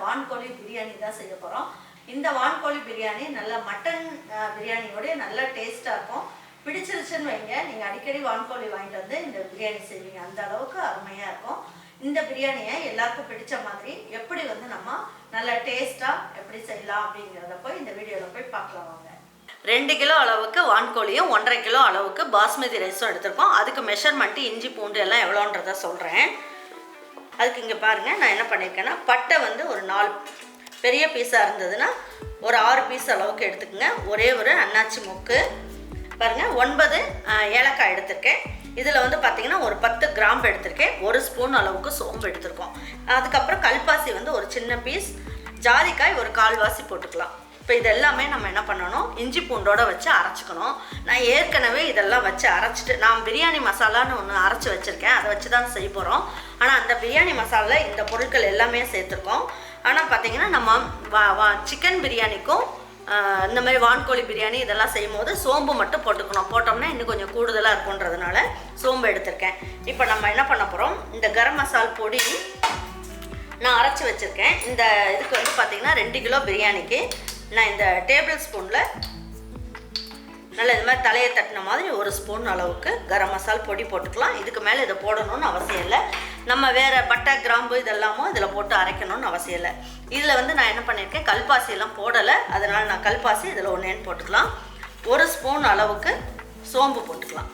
வான்கோழி பிரியாணி தான் செய்ய போகிறோம். இந்த வான்கோழி பிரியாணி நல்ல மட்டன் பிரியாணியோட நல்ல டேஸ்ட்டாக இருக்கும். பிடிச்சிருச்சுன்னு வைங்க, நீங்கள் அடிக்கடி வான்கோழி வாங்கிட்டு வந்து இந்த பிரியாணி செய்வீங்க. அந்த அளவுக்கு அருமையாக இருக்கும். இந்த பிரியாணியை எல்லாருக்கும் பிடிச்ச மாதிரி எப்படி வந்து நம்ம நல்ல டேஸ்ட்டாக எப்படி செய்யலாம் அப்படிங்கிறத போய் இந்த வீடியோவில் போய் பார்க்கலாம் வாங்க. 2 கிலோ அளவுக்கு வான்கோழியும் 1.5 கிலோ அளவுக்கு பாஸ்மதி ரைஸும் எடுத்திருக்கோம். அதுக்கு மெஷர்மெண்ட்டு இஞ்சி பூண்டு எல்லாம் எவ்வளோன்றதை சொல்கிறேன். அதுக்கு இங்கே பாருங்கள், நான் என்ன பண்ணியிருக்கேன்னா பட்டை வந்து ஒரு 4 பெரிய பீஸாக இருந்ததுன்னா ஒரு 6 பீஸ் அளவுக்கு எடுத்துக்கோங்க. ஒரே ஒரு அன்னாச்சி மொக்கு பாருங்கள், 9 ஏலக்காய் எடுத்திருக்கேன். இதில் வந்து பார்த்திங்கன்னா ஒரு 10 கிராம்பு எடுத்திருக்கேன். 1 ஸ்பூன் அளவுக்கு சோம்பு எடுத்திருக்கோம். அதுக்கப்புறம் கல்பாசி வந்து ஒரு சின்ன பீஸ், ஜாதிக்காய் ஒரு 1/4 வாசி போட்டுக்கலாம். இப்போ இதெல்லாமே நம்ம என்ன பண்ணணும், இஞ்சி பூண்டோடு வச்சு அரைச்சிக்கணும். நான் ஏற்கனவே இதெல்லாம் வச்சு அரைச்சிட்டு நான் பிரியாணி மசாலான்னு ஒன்று அரைச்சி வச்சுருக்கேன். அதை வச்சு தான் செய்ய போகிறோம். ஆனால் அந்த பிரியாணி மசாலாவில் இந்த பொருட்கள் எல்லாமே சேர்த்துருக்கோம். ஆனால் பார்த்திங்கன்னா நம்ம சிக்கன் பிரியாணிக்கும் இந்த மாதிரி வான்கோழி பிரியாணி இதெல்லாம் செய்யும் போது சோம்பு மட்டும் போட்டுக்கணும். போட்டோம்னா இன்னும் கொஞ்சம் கூடுதலாக இருக்குன்றதுனால சோம்பு எடுத்திருக்கேன். இப்போ நம்ம என்ன பண்ண போகிறோம், இந்த கரம் மசால் பொடி நான் அரைச்சி வச்சுருக்கேன். இந்த இதுக்கு வந்து பார்த்திங்கன்னா 2 கிலோ பிரியாணிக்கு நான் இந்த டேபிள் ஸ்பூனில் நல்ல இது மாதிரி தலையை தட்டின மாதிரி 1 ஸ்பூன் அளவுக்கு கரம் மசால் பொடி போட்டுக்கலாம். இதுக்கு மேலே இதை போடணும்னு அவசியம் இல்லை. நம்ம வேறு பட்டை கிராம்பு இதெல்லாமும் இதில் போட்டு அரைக்கணும்னு அவசியம் இல்லை. இதில் வந்து நான் என்ன பண்ணியிருக்கேன், கல்பாசியெல்லாம் போடலை. அதனால் நான் கல்பாசி இதில் 1 போட்டுக்கலாம். 1 ஸ்பூன் அளவுக்கு சோம்பு போட்டுக்கலாம்.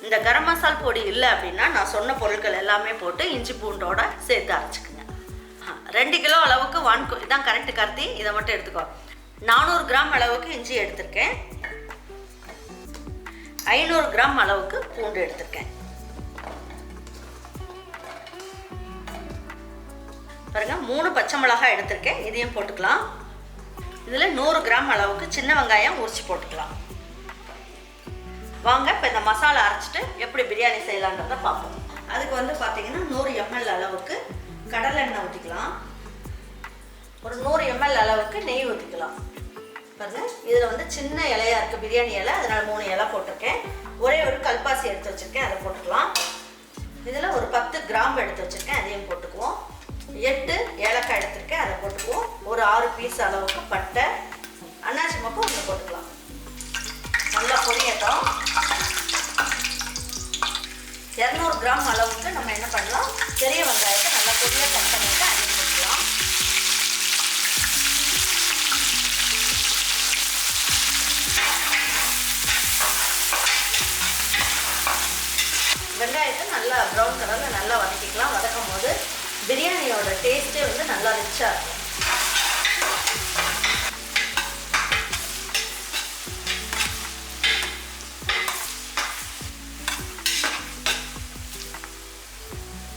இந்த கரம் மசால் பொடி இல்லை அப்படின்னா நான் சொன்ன பொருட்கள் எல்லாமே போட்டு இஞ்சி பூண்டோட சேர்த்து அரைச்சிக்குங்க. 2 கிலோ அளவுக்கு வான்கோழி தான் கரெக்டு கருத்தி, இதை மட்டும் எடுத்துக்கோ. 400 கிராம் அளவுக்கு இஞ்சி எடுத்திருக்கேன். 500 கிராம் அளவுக்கு பூண்டு எடுத்திருக்கேன். பாருங்க, 3 பச்சை மிளகாய் எடுத்திருக்கேன். இதையும் போட்டுக்கலாம். இதில் 100 கிராம் அளவுக்கு சின்ன வெங்காயம் உரிச்சு போட்டுக்கலாம். வாங்க இப்போ இந்த மசாலா அரைச்சிட்டு எப்படி பிரியாணி செய்யலான்றதை பார்ப்போம். அதுக்கு வந்து பார்த்தீங்கன்னா 100 ml அளவுக்கு கடலை எண்ணெய் ஊற்றிக்கலாம். ஒரு 100 ml அளவுக்கு நெய் ஊற்றிக்கலாம். பாருங்கள், இதில் வந்து சின்ன இலையாக இருக்குது பிரியாணி இலை, அதனால் 3 இலை போட்டிருக்கேன். ஒரே ஒரு கல்பாசி எடுத்து வச்சுருக்கேன், அதை போட்டுக்கலாம். இதில் ஒரு 10 கிராம்பு எடுத்து வச்சுருக்கேன், அதையும் போட்டுக்குவோம். 8 ஏலக்காய் எடுத்துருக்கேன், அதை போட்டுக்குவோம். ஒரு 6 பீஸ் அளவுக்கு பட்டை, அன்னாச்சி மொக்கு 1 போட்டுக்கலாம். நல்லா பொரியட்டும். 200 கிராம் அளவுக்கு நம்ம என்ன பண்ணலாம், பெரிய வெங்காயத்தை நல்லா பொடியாக கட் பண்ணிட்டு அதையும் போட்டுக்கலாம். வெங்காயத்தை நல்லா ப்ரௌன் கலரில் நல்லா வதக்கிக்கலாம். வதக்கும் போது பிரியாணியோட டேஸ்ட்டே வந்து நல்லா ரிச்சாக இருக்கும்.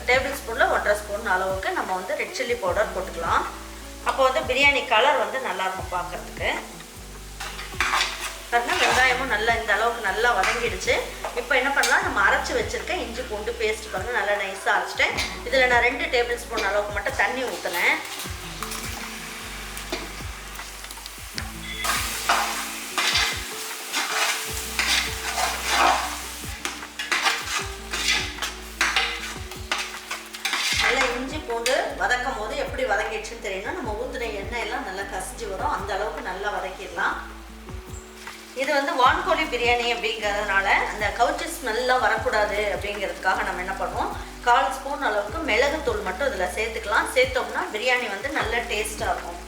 டேபிள் ஸ்பூனில் 1.5 ஸ்பூன் அளவுக்கு நம்ம வந்து ரெட் சில்லி பவுடர் போட்டுக்கலாம். அப்போ வந்து பிரியாணி கலர் வந்து நல்லாயிருக்கும் பார்க்குறதுக்கு. பாருங்கள், வெங்காயமும் நல்லா இந்த அளவுக்கு நல்லா வதங்கிடுச்சு. இப்போ என்ன பண்ணலாம், நம்ம அரைச்சி வச்சுருக்கேன் இஞ்சி பூண்டு பேஸ்ட் பாருங்கள், நல்லா நைஸாக அரைச்சிட்டேன். இதில் நான் 2 டேபிள் ஸ்பூன் அளவுக்கு மட்டும் தண்ணி ஊற்றினேன். நல்லா இஞ்சி பூண்டு வதக்கும் போது எப்படி வதங்கிடுச்சுன்னு தெரியணும். நம்ம ஊற்றின எண்ணெயெல்லாம் நல்லா கசிஞ்சு வரும், அந்த அளவுக்கு நல்லா வதக்கிடலாம். இது வந்து வான்கோழி பிரியாணி அப்படிங்கிறதுனால அந்த கவுச்சி ஸ்மெல்லாம் வரக்கூடாது அப்படிங்கிறதுக்காக நம்ம என்ன பண்ணுவோம், 1/4 ஸ்பூன் அளவுக்கு மிளகுத்தூள் மட்டும் இதில் சேர்த்துக்கலாம். சேர்த்தோம்னா பிரியாணி வந்து நல்ல டேஸ்ட்டாக இருக்கும்.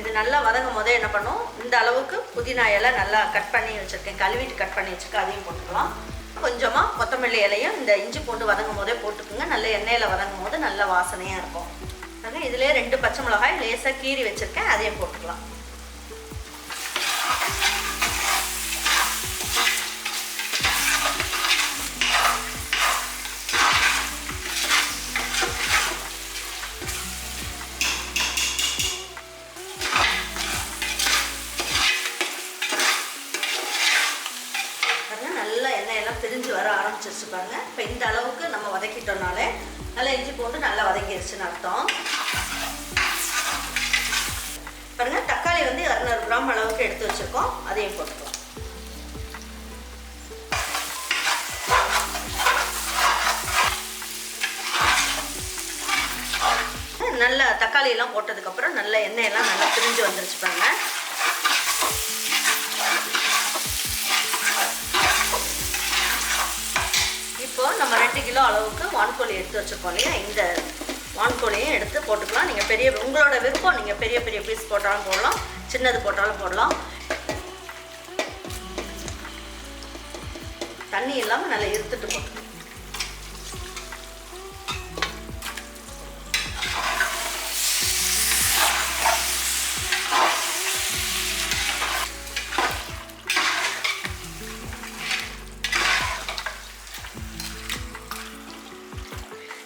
இது நல்லா வதங்கும் போதே என்ன பண்ணும், இந்த அளவுக்கு புதினா இலை நல்லா கட் பண்ணி வச்சுருக்கேன், கழுவிட்டு கட் பண்ணி வச்சுருக்கேன், அதையும் போட்டுக்கலாம். கொஞ்சமாக கொத்தமல்லி இலையும் இந்த இஞ்சி பூண்டு வதங்கும் போதே போட்டுக்குங்க. நல்ல எண்ணெயில் வதங்கும் போது நல்ல வாசனையாக இருக்கும். அதனால் இதிலே 2 பச்சை மிளகாய் லேசாக கீறி வச்சுருக்கேன், அதையும் போட்டுக்கலாம். நல்லா எண்ணெயெல்லாம் பிரிஞ்சு வர ஆரம்பிச்சிருச்சு பாருங்க. இப்போ இந்த அளவுக்கு நம்ம வதக்கிட்டோம்னாலே நல்லா இஞ்சி பூண்டு நல்லா வதங்கிடுச்சுன்னு அர்த்தம். பாருங்க, தக்காளி தக்காளி வந்து 200 கிராம் அளவுக்கு எடுத்து வச்சுருக்கோம், அதையும் போட்டுக்கலாம். நல்லா தக்காளி எல்லாம் போட்டதுக்கப்புறம் நல்ல எண்ணெயெல்லாம் நல்லா பிரிஞ்சு வந்துருச்சு பாருங்க. இப்போ நம்ம 2 கிலோ அளவுக்கு வான்கோழி எடுத்து வச்சுருக்கோம் இல்லையா, இந்த வான்கோழியும் எடுத்து போட்டுக்கலாம். நீங்கள் பெரிய உங்களோட விருப்பம், நீங்கள் பெரிய பெரிய பீஸ் போட்டாலும் போடலாம், சின்னது போட்டாலும் போடலாம். தண்ணி இல்லாமல் நல்லா இருத்துட்டு போட்டுக்கலாம்.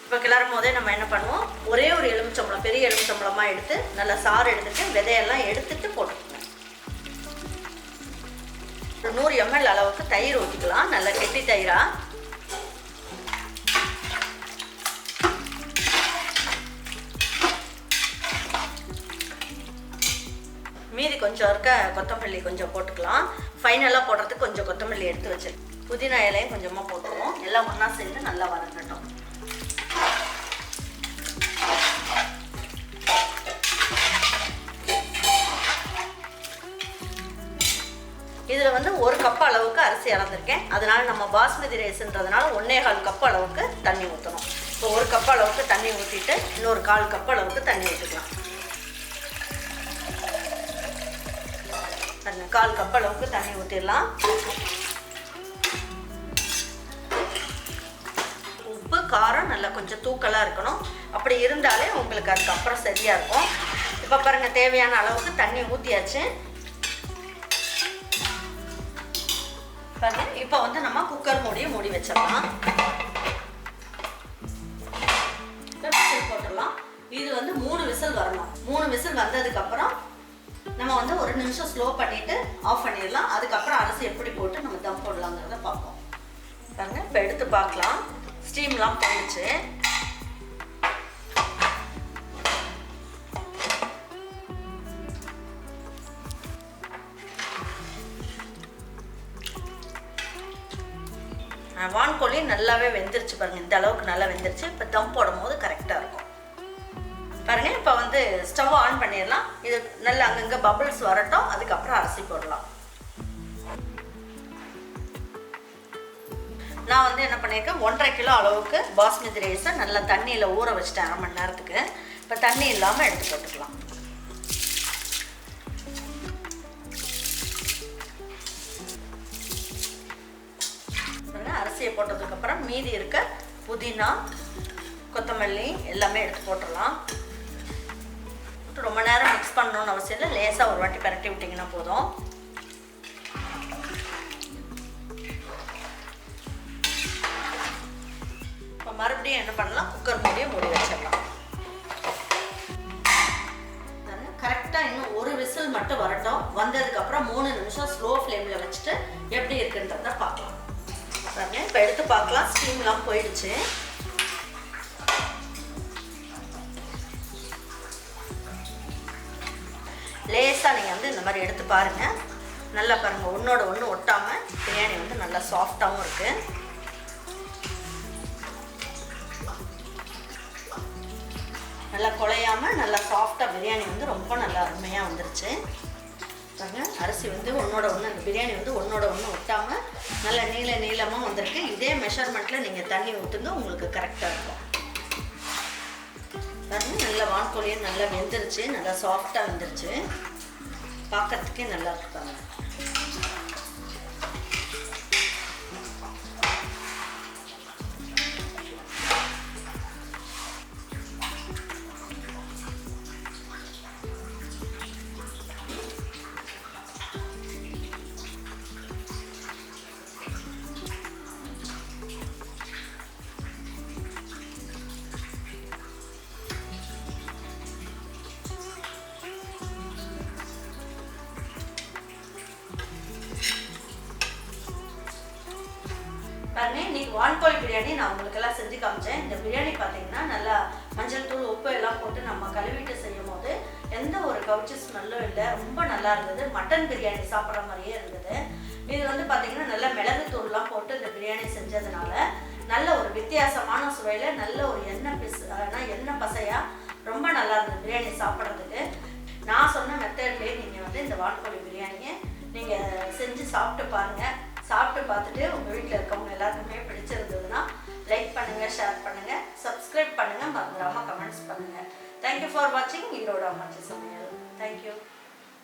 இப்போ கிளறும் போதே நம்ம என்ன பண்ணுவோம், ஒரே ஒரு எலுமிச்சம்பழம், பெரிய எலுமிச்சம்பழமாக எடுத்து நல்லா சாறு எடுத்துட்டு விதையெல்லாம் எடுத்துட்டு போட்டுக்கணும். ஒரு 100 ml அளவுக்கு தயிர் ஊற்றிக்கலாம், நல்லா கெட்டி தயிரா. மீதி கொஞ்சம் இருக்க கொத்தமல்லி கொஞ்சம் போட்டுக்கலாம். ஃபைனலாக போடுறதுக்கு கொஞ்சம் கொத்தமல்லி எடுத்து வச்சு புதினா இலையும் கொஞ்சமாக போட்டுருவோம். எல்லாம் ஒன்றா சேர்ந்து நல்லா வதங்கட்டும். இதில் வந்து 1 கப் அளவுக்கு அரிசி அளந்திருக்கேன். அதனால் நம்ம பாஸ்மதி ரைஸ்ன்றதுனால 1.25 கப் அளவுக்கு தண்ணி ஊற்றணும். இப்போ 1 கப் அளவுக்கு தண்ணி ஊற்றிட்டு இன்னொரு 1/4 கப் அளவுக்கு தண்ணி ஊற்றிக்கலாம். 1/4 கப் அளவுக்கு தண்ணி ஊற்றிடலாம். உப்பு காரம் நல்லா கொஞ்சம் தூக்கலாக இருக்கணும். அப்படி இருந்தாலே உங்களுக்கு அதுக்கப்புறம் சரியாக இருக்கும். இப்போ பாருங்கள், தேவையான அளவுக்கு தண்ணி ஊற்றியாச்சு. பாருங்க, இப்போ வந்து நம்ம குக்கர் மூடி வச்சிடலாம். போட்டுடலாம். இது வந்து 3 விசில் வரணும். 3 விசில் வந்ததுக்கப்புறம் நம்ம வந்து 1 நிமிஷம் ஸ்லோ பண்ணிட்டு ஆஃப் பண்ணிடலாம். அதுக்கப்புறம் அரிசி எப்படி போட்டு நம்ம தம் போடலாங்கிறத பார்ப்போம். பாருங்க, இப்போ எடுத்து பார்க்கலாம். ஸ்டீம்லாம் போயிடுச்சு. வான்கோழி நல்லாவே வெந்துருச்சு பாருங்கள், இந்த அளவுக்கு நல்லா வெந்துருச்சு. இப்போ தம் போடும் போது கரெக்டாக இருக்கும் பாருங்கள். இப்போ வந்து ஸ்டவ் ஆன் பண்ணிடலாம். இது நல்லா அங்கங்கே பபிள்ஸ் வரட்டும், அதுக்கப்புறம் அரிசி போடலாம். நான் வந்து என்ன பண்ணியிருக்கேன், 1.5 கிலோ அளவுக்கு பாஸ்மதி ரைஸை நல்லா தண்ணியில் ஊற வச்சுட்டேன் 1/2 மணி நேரத்துக்கு. இப்போ தண்ணி இல்லாமல் எடுத்து போட்டுக்கலாம். அரிசியை போட்டதுக்கப்புறம் மீதி இருக்க புதினா, கொத்தமல்லி எல்லாமே எடுத்து போட்டுடலாம். ரொம்ப நேரம் மிக்ஸ் பண்ணணும்னு அவசியம் இல்லை, லேசாக ஒரு வாட்டி பரட்டி விட்டிங்கன்னா போதும். இப்போ மறுபடியும் என்ன பண்ணலாம், குக்கர் மூடி வச்சிடலாம். கரெக்டாக இன்னும் 1 விசில் மட்டும் வரட்டும். வந்ததுக்கப்புறம் 3 நிமிஷம் ஸ்லோ ஃப்ளேமில் வச்சுட்டு எப்படி இருக்குன்றத பார்க்கலாம். பாருங்க, இப்போ எடுத்து பார்க்கலாம். ஸ்டீம்லாம் போயிடுச்சு. லேசாக நீங்கள் வந்து இந்த மாதிரி எடுத்து பாருங்கள். நல்லா பாருங்கள், ஒன்றோட ஒன்று ஒட்டாமல் பிரியாணி வந்து நல்லா சாஃப்டாகவும் இருக்குது. நல்லா குழையாமல் நல்லா சாஃப்டாக பிரியாணி வந்து ரொம்ப நல்லா அருமையாக வந்துருச்சு. பாருங்க, அரிசி வந்து ஒன்றோட ஒன்று, அந்த பிரியாணி வந்து ஒன்றோட ஒன்று ஒட்டாமல் நல்லா நீளமாக வந்திருக்கு. இதே மெஷர்மெண்ட்டில் நீங்கள் தண்ணி ஊற்றுங்க, உங்களுக்கு கரெக்டாக இருக்கும். பாருங்க, நல்லா வான்கோழியும் நல்லா வெந்துருச்சு, நல்லா சாஃப்டாக வந்துருச்சு. பார்க்கறதுக்கே நல்லா இருக்கு பாருங்க. பாருங்க, இன்னைக்கு வான்கோழி பிரியாணி நான் உங்களுக்கெல்லாம் செஞ்சு காமிச்சேன். இந்த பிரியாணி பார்த்தீங்கன்னா நல்லா மஞ்சள் தூள், உப்பு எல்லாம் போட்டு நம்ம கழுவிட்டு செய்யும் போது எந்த ஒரு கவுச்சி ஸ்மெல்லும் இல்லை, ரொம்ப நல்லா இருந்தது. மட்டன் பிரியாணி சாப்பிட்ற மாதிரியே இருந்தது. இது வந்து பார்த்தீங்கன்னா நல்ல மிளகு தூள்லாம் போட்டு இந்த பிரியாணி செஞ்சதுனால நல்ல ஒரு வித்தியாசமான சுவையில் நல்ல ஒரு எண்ணெய் பசையாக ரொம்ப நல்லா இருந்தது பிரியாணி சாப்பிட்றதுக்கு. நான் சொன்ன மெத்தட்லேயே நீங்கள் வந்து இந்த வான்கோழி பிரியாணியை நீங்கள் செஞ்சு சாப்பிட்டு பாருங்கள். சாப்பிட்டு பார்த்துட்டு உங்கள் வீட்டில் இருக்கவங்க எல்லாருக்குமே பிடிச்சிருந்ததுன்னா லைக் பண்ணுங்கள், ஷேர் பண்ணுங்கள், சப்ஸ்கிரைப் பண்ணுங்கள், மறந்துடாமல் கமெண்ட்ஸ் பண்ணுங்கள். தேங்க்யூ ஃபார் வாட்சிங் ஈரோடு அம்மாச்சி சமையல். தேங்க்யூ.